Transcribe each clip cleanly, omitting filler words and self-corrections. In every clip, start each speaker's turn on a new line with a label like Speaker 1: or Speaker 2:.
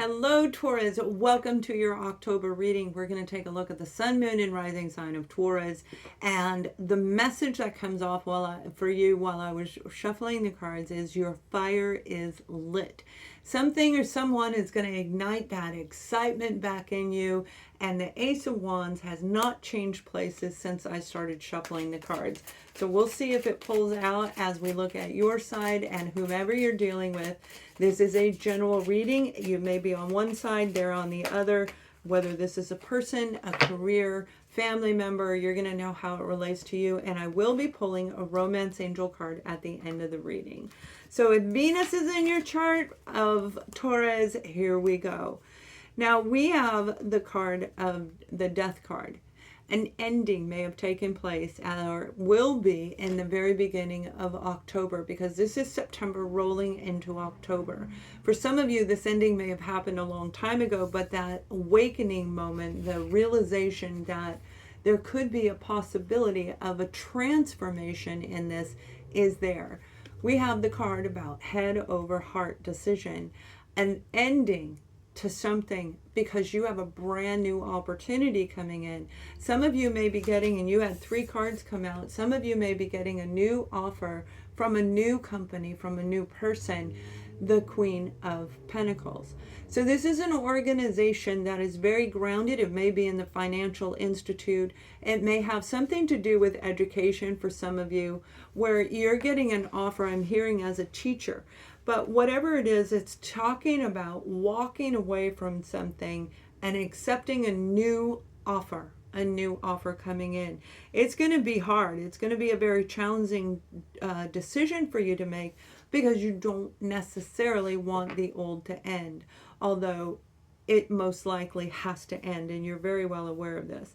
Speaker 1: Hello, Taurus. Welcome to your October reading. We're going to take a look at the sun, moon, and rising sign of Taurus. And the message that comes off for you while I was shuffling the cards is your fire is lit. Something or someone is going to ignite that excitement back in you. And the Ace of Wands has not changed places since I started shuffling the cards. So we'll see if it pulls out as we look at your side and whomever you're dealing with. This is a general reading. You may be on one side, they're on the other. Whether this is a person, a career, family member, you're going to know how it relates to you. And I will be pulling a romance angel card at the end of the reading. So if Venus is in your chart of Taurus, here we go. Now we have the card of the Death card. An ending may have taken place or will be in the very beginning of October, because this is September rolling into October. For some of you, this ending may have happened a long time ago, but that awakening moment, the realization that there could be a possibility of a transformation in this is there. We have the card about head over heart decision, an ending to something because you have a brand new opportunity coming in. Some of you may be getting, and you had 3 cards come out, some of you may be getting a new offer from a new company, from a new person, the Queen of Pentacles. So this is an organization that is very grounded. It may be in the financial institute. It may have something to do with education for some of you, where you're getting an offer, I'm hearing, as a teacher. But whatever it is, it's talking about walking away from something and accepting a new offer coming in. It's going to be hard. It's going to be a very challenging decision for you to make, because you don't necessarily want the old to end, although it most likely has to end, and you're very well aware of this.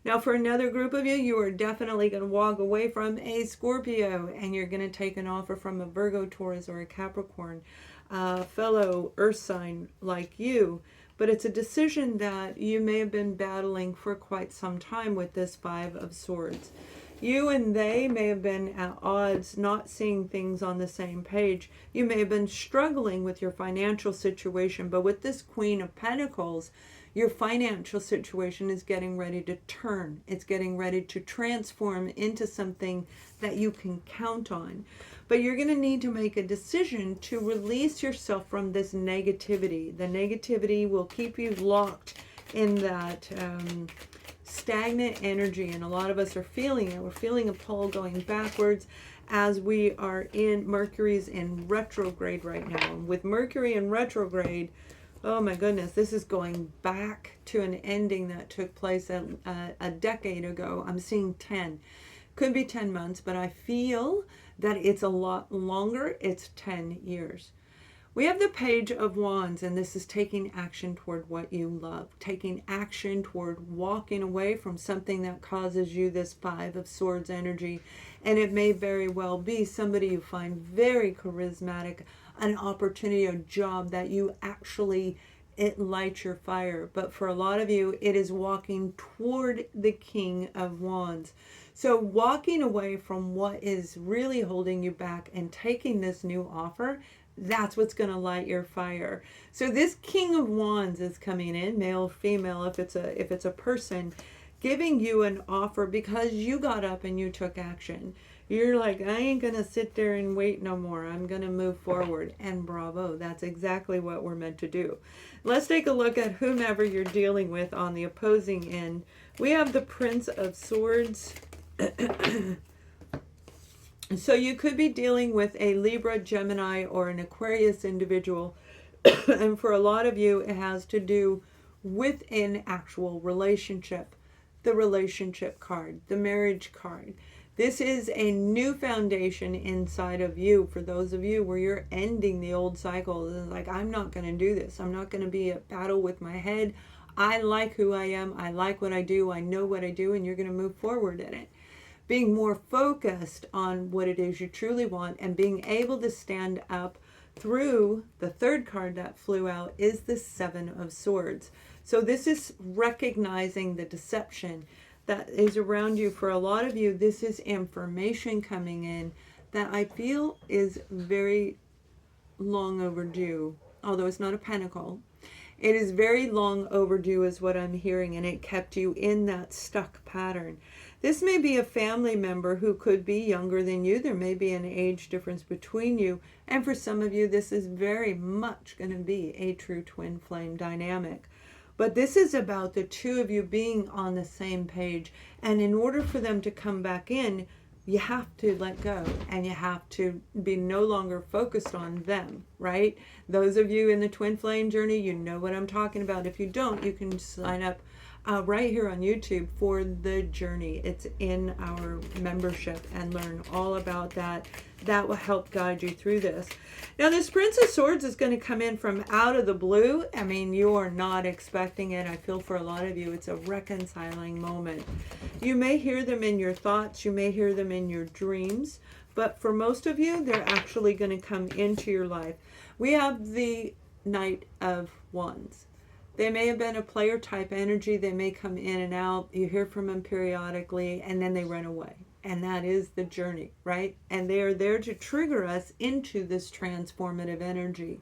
Speaker 1: Now, for another group of you, you are definitely going to walk away from a Scorpio, and you're going to take an offer from a Virgo, Taurus, or a Capricorn, fellow earth sign like you. But it's a decision that you may have been battling for quite some time with this 5 of Swords. You and they may have been at odds, not seeing things on the same page. You may have been struggling with your financial situation, but with this Queen of Pentacles, your financial situation is getting ready to turn. It's getting ready to transform into something that you can count on. But you're going to need to make a decision to release yourself from this negativity. The negativity will keep you locked in that stagnant energy, and a lot of us are feeling it. We're feeling a pull going backwards as we are in Mercury's in retrograde right now. And with Mercury in retrograde, oh my goodness, this is going back to an ending that took place a decade ago. I'm seeing 10. Could be 10 months, but I feel that it's a lot longer. It's 10 years. We have the Page of Wands, and this is taking action toward what you love, taking action toward walking away from something that causes you this 5 of Swords energy. And it may very well be somebody you find very charismatic, an opportunity, a job that you actually, it lights your fire. But for a lot of you, it is walking toward the King of Wands. So walking away from what is really holding you back and taking this new offer, that's what's going to light your fire. So this King of Wands is coming in, male or female, if it's a person, giving you an offer because you got up and you took action. You're like, I ain't going to sit there and wait no more. I'm going to move forward. And bravo, that's exactly what we're meant to do. Let's take a look at whomever you're dealing with on the opposing end. We have the Prince of Swords. So you could be dealing with a Libra, Gemini, or an Aquarius individual. And for a lot of you, it has to do with an actual relationship. The relationship card, the marriage card. This is a new foundation inside of you. For those of you where you're ending the old cycle, it's like, I'm not going to do this. I'm not going to be at battle with my head. I like who I am. I like what I do. I know what I do, and you're going to move forward in it. Being more focused on what it is you truly want, and being able to stand up through the third card that flew out is the 7 of Swords. So this is recognizing the deception that is around you. For a lot of you, this is information coming in that I feel is very long overdue although it's not a pentacle. It is very long overdue is what I'm hearing, and it kept you in that stuck pattern. This may be a family member who could be younger than you. There may be an age difference between you. And for some of you, this is very much going to be a true twin flame dynamic. But this is about the two of you being on the same page. And in order for them to come back in, you have to let go, and you have to be no longer focused on them, right? Those of you in the twin flame journey, you know what I'm talking about. If you don't, you can sign up right here on YouTube for the journey. It's in our membership, and learn all about that. That will help guide you through this. Now, this Prince of Swords is going to come in from out of the blue. I mean, you are not expecting it. I feel for a lot of you, it's a reconciling moment. You may hear them in your thoughts. You may hear them in your dreams. But for most of you, they're actually going to come into your life. We have the Knight of Wands. They may have been a player type energy. They may come in and out. You hear from them periodically, and then they run away. And that is the journey, right? And they are there to trigger us into this transformative energy,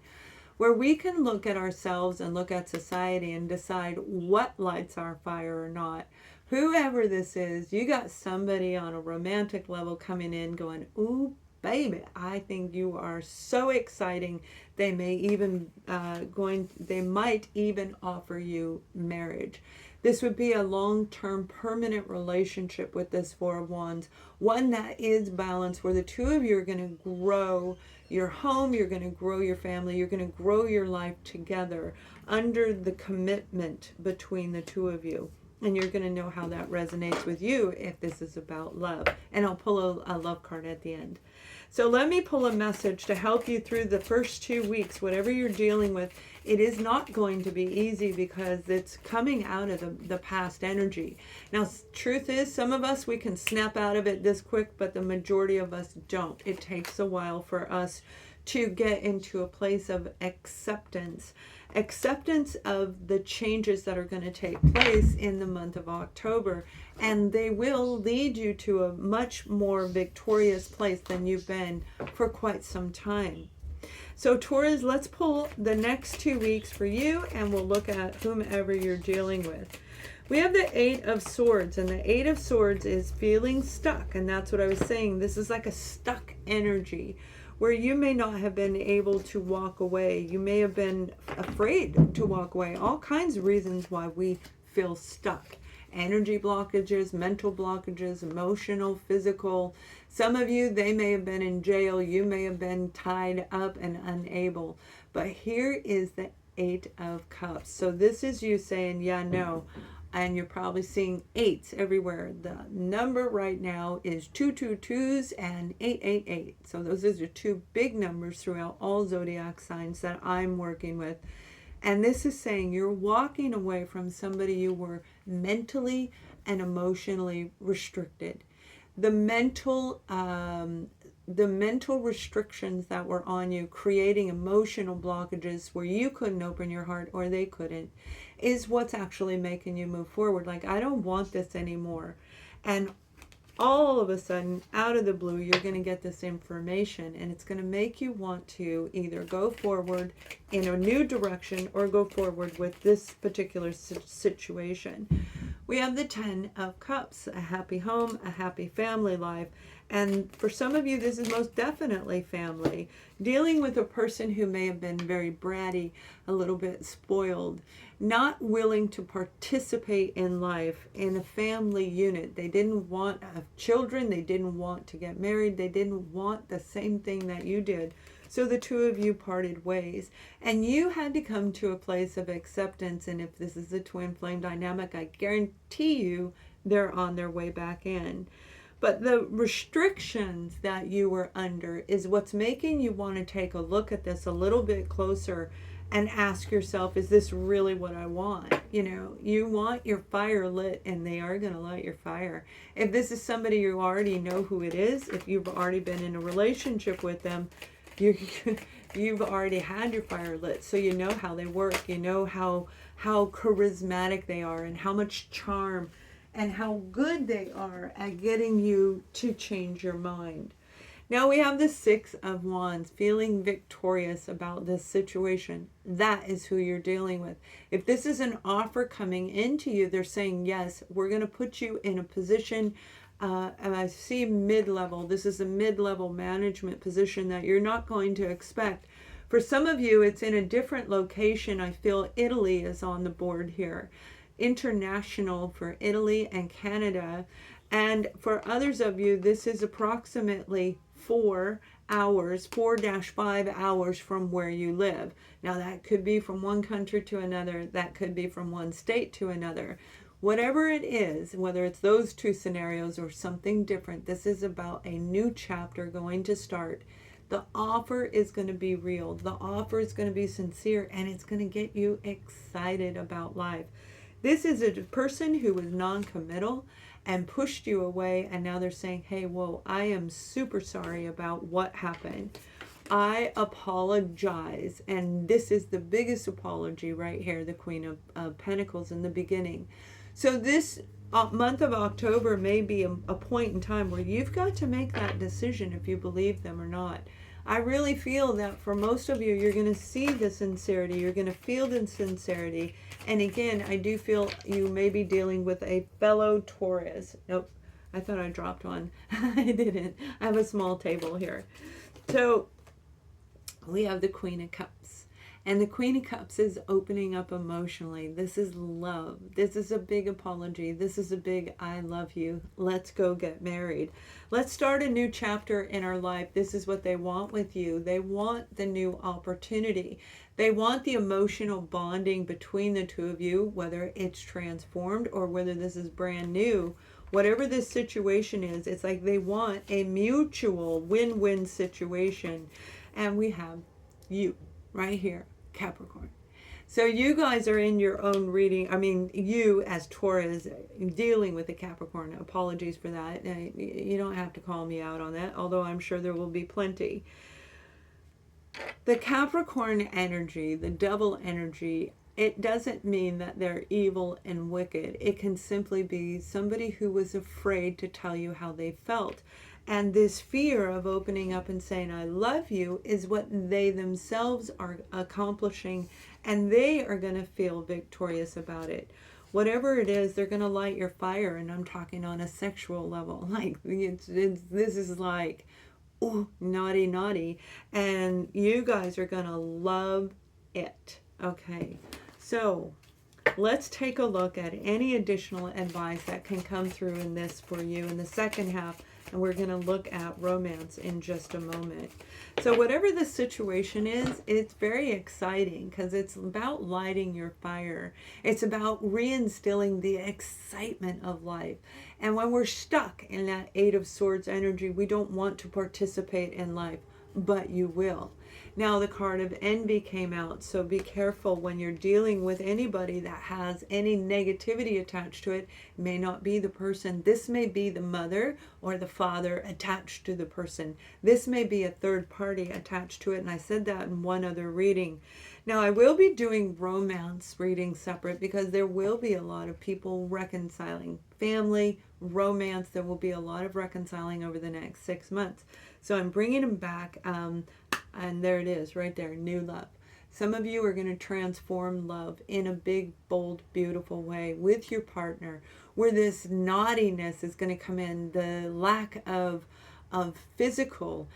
Speaker 1: where we can look at ourselves and look at society and decide what lights our fire or not. Whoever this is, you got somebody on a romantic level coming in going, ooh, baby, I think you are so exciting. They may even they might even offer you marriage. This would be a long-term permanent relationship with this Four of Wands, one that is balanced, where the two of you are going to grow your home, you're going to grow your family, you're going to grow your life together under the commitment between the two of you. And you're going to know how that resonates with you if this is about love. And I'll pull a love card at the end. So let me pull a message to help you through the first 2 weeks, whatever you're dealing with. It is not going to be easy because it's coming out of the past energy. Now, truth is, some of us, we can snap out of it this quick, but the majority of us don't. It takes a while for us to get into a place of acceptance. Acceptance of the changes that are going to take place in the month of October, and they will lead you to a much more victorious place than you've been for quite some time. So Taurus, let's pull the next 2 weeks for you, and we'll look at whomever you're dealing with. We have the Eight of Swords, and the Eight of Swords is feeling stuck, and that's what I was saying. This is like a stuck energy, where you may not have been able to walk away. You may have been afraid to walk away. All kinds of reasons why we feel stuck. Energy blockages, mental blockages, emotional, physical. Some of you, they may have been in jail. You may have been tied up and unable. But here is the Eight of Cups. So this is you saying, yeah, no. And you're probably seeing eights everywhere. The number right now is 222s and 888. So those are the two big numbers throughout all zodiac signs that I'm working with. And this is saying you're walking away from somebody you were mentally and emotionally restricted. The mental restrictions that were on you, creating emotional blockages where you couldn't open your heart or they couldn't, is what's actually making you move forward. Like, I don't want this anymore. And all of a sudden, out of the blue, you're going to get this information, and it's going to make you want to either go forward in a new direction or go forward with this particular situation. We have the Ten of Cups, a happy home, a happy family life. And for some of you, this is most definitely family. Dealing with a person who may have been very bratty, a little bit spoiled, not willing to participate in life in a family unit. They didn't want children. They didn't want to get married. They didn't want the same thing that you did. So the two of you parted ways. And you had to come to a place of acceptance. And if this is a twin flame dynamic, I guarantee you they're on their way back in. But the restrictions that you were under is what's making you want to take a look at this a little bit closer and ask yourself, is this really what I want? You know, you want your fire lit, and they are going to light your fire. If this is somebody you already know who it is, if you've already been in a relationship with them, you've already had your fire lit, so you know how they work. You know how charismatic they are and how much charm and how good they are at getting you to change your mind. Now we have the Six of Wands, feeling victorious about this situation. That is who you're dealing with. If this is an offer coming into you, they're saying, yes, we're going to put you in a position, and I see mid-level. This is a mid-level management position that you're not going to expect. For some of you, it's in a different location. I feel Italy is on the board here. International for Italy and Canada. And for others of you, this is approximately 4 hours, 4-5 hours from where you live. Now that could be from one country to another. That could be from one state to another. Whatever it is, whether it's those two scenarios or something different, this is about a new chapter going to start. The offer is going to be real. The offer is going to be sincere, and it's going to get you excited about life. This is a person who was non-committal and pushed you away, and now they're saying, hey, whoa, I am super sorry about what happened. I apologize. And this is the biggest apology right here, the Queen of Pentacles in the beginning. So this month of October may be a point in time where you've got to make that decision if you believe them or not. I really feel that for most of you, you're going to see the sincerity. You're going to feel the sincerity. And again, I do feel you may be dealing with a fellow Taurus. Nope, I thought I dropped one. I didn't. I have a small table here. So we have the Queen of Cups. And the Queen of Cups is opening up emotionally. This is love. This is a big apology. This is a big I love you. Let's go get married. Let's start a new chapter in our life. This is what they want with you. They want the new opportunity. They want the emotional bonding between the two of you, whether it's transformed or whether this is brand new. Whatever this situation is, it's like they want a mutual win-win situation. And we have you right here. Capricorn. So you guys are in your own reading. I mean, you as Taurus dealing with the Capricorn. Apologies for that. You don't have to call me out on that, although I'm sure there will be plenty. The Capricorn energy, the double energy, it doesn't mean that they're evil and wicked. It can simply be somebody who was afraid to tell you how they felt. And this fear of opening up and saying, I love you, is what they themselves are accomplishing. And they are going to feel victorious about it. Whatever it is, they're going to light your fire. And I'm talking on a sexual level. Like, this is like, ooh, naughty, naughty. And you guys are going to love it. Okay. So let's take a look at any additional advice that can come through in this for you in the second half. And we're going to look at romance in just a moment. So whatever the situation is, it's very exciting because it's about lighting your fire. It's about reinstilling the excitement of life. And when we're stuck in that Eight of Swords energy, we don't want to participate in life, but you will. Now the card of envy came out, so be careful when you're dealing with anybody that has any negativity attached to it. It may not be the person. This may be the mother or the father attached to the person. This may be a third party attached to it, and I said that in one other reading. Now I will be doing romance readings separate because there will be a lot of people reconciling. Family, romance, there will be a lot of reconciling over the next 6 months. So I'm bringing them back, and there it is right there, new love. Some of you are going to transform love in a big, bold, beautiful way with your partner, where this naughtiness is going to come in, the lack of physical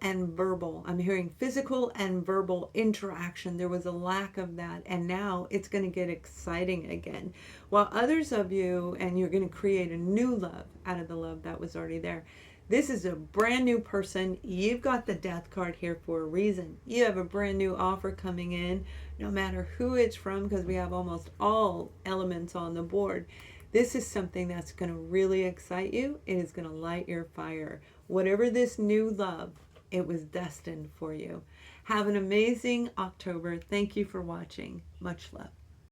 Speaker 1: and verbal. I'm hearing physical and verbal interaction. There was a lack of that, and now it's going to get exciting again. While others of you, and you're going to create a new love out of the love that was already there. This is a brand new person. You've got the Death card here for a reason. You have a brand new offer coming in, no matter who it's from, because we have almost all elements on the board. This is something that's going to really excite you. It is going to light your fire. Whatever this new love, it was destined for you. Have an amazing October. Thank you for watching. Much love.